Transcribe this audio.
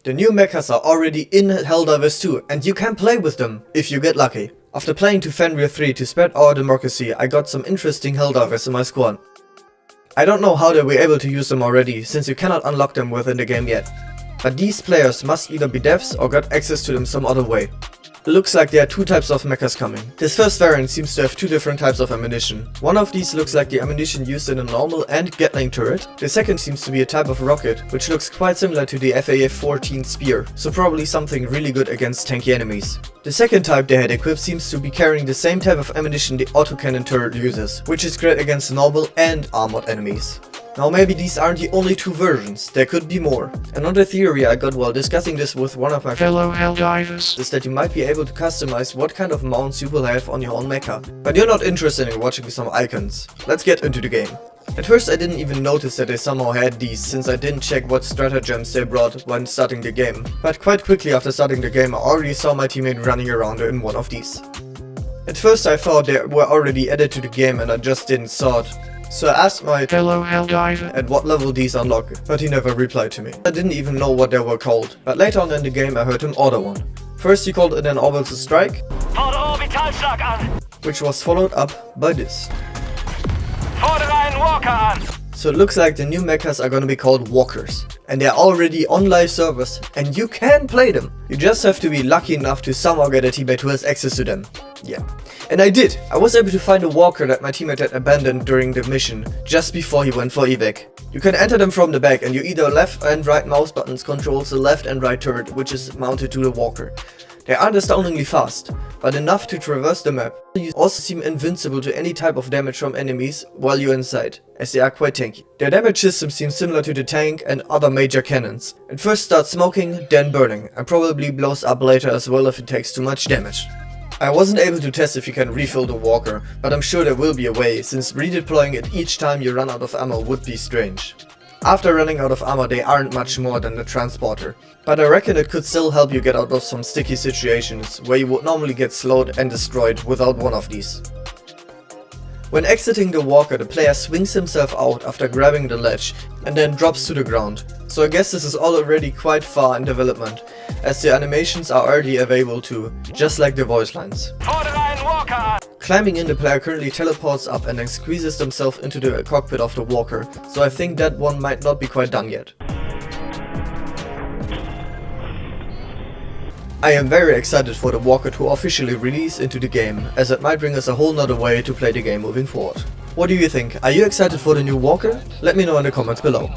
The new mechas are already in Helldivers 2 and you can play with them, if you get lucky. After playing to Fenrir 3 to spread our democracy, I got some interesting Helldivers in my squad. I don't know how they were able to use them already, since you cannot unlock them within the game yet. But these players must either be devs or got access to them some other way. It looks like there are two types of mechas coming. This first variant seems to have two different types of ammunition. One of these looks like the ammunition used in a normal and Gatling turret. The second seems to be a type of rocket, which looks quite similar to the FAF-14 spear, so probably something really good against tanky enemies. The second type they had equipped seems to be carrying the same type of ammunition the autocannon turret uses, which is great against normal and armored enemies. Now maybe these aren't the only two versions, there could be more. Another theory I got while discussing this with one of my fellow Helldivers is that you might be able to customize what kind of mounts you will have on your own mecha. But you're not interested in watching some icons. Let's get into the game. At first I didn't even notice that they somehow had these, since I didn't check what stratagems they brought when starting the game. But quite quickly after starting the game I already saw my teammate running around in one of these. At first I thought they were already added to the game and I just didn't saw it. So I asked my fellow Helldiver at what level these unlock, but he never replied to me. I didn't even know what they were called, but later on in the game I heard him order one. First he called it an orbital strike, which was followed up by this. So it looks like the new mechas are gonna be called walkers, and they're already on live servers, and you can play them. You just have to be lucky enough to somehow get a teammate who has access to them. Yeah. And I did! I was able to find a walker that my teammate had abandoned during the mission, just before he went for evac. You can enter them from the back and you either left and right mouse buttons controls the left and right turret which is mounted to the walker. They aren't astoundingly fast, but enough to traverse the map. You also seem invincible to any type of damage from enemies while you're inside, as they are quite tanky. Their damage system seems similar to the tank and other major cannons. It first starts smoking, then burning, and probably blows up later as well if it takes too much damage. I wasn't able to test if you can refill the walker, but I'm sure there will be a way, since redeploying it each time you run out of ammo would be strange. After running out of ammo they aren't much more than a transporter, but I reckon it could still help you get out of some sticky situations where you would normally get slowed and destroyed without one of these. When exiting the walker, the player swings himself out after grabbing the ledge and then drops to the ground, so I guess this is already quite far in development, as the animations are already available too, just like the voice lines. Climbing in, the player currently teleports up and then squeezes themselves into the cockpit of the walker, so I think that one might not be quite done yet. I am very excited for the walker to officially release into the game, as it might bring us a whole nother way to play the game moving forward. What do you think? Are you excited for the new walker? Let me know in the comments below.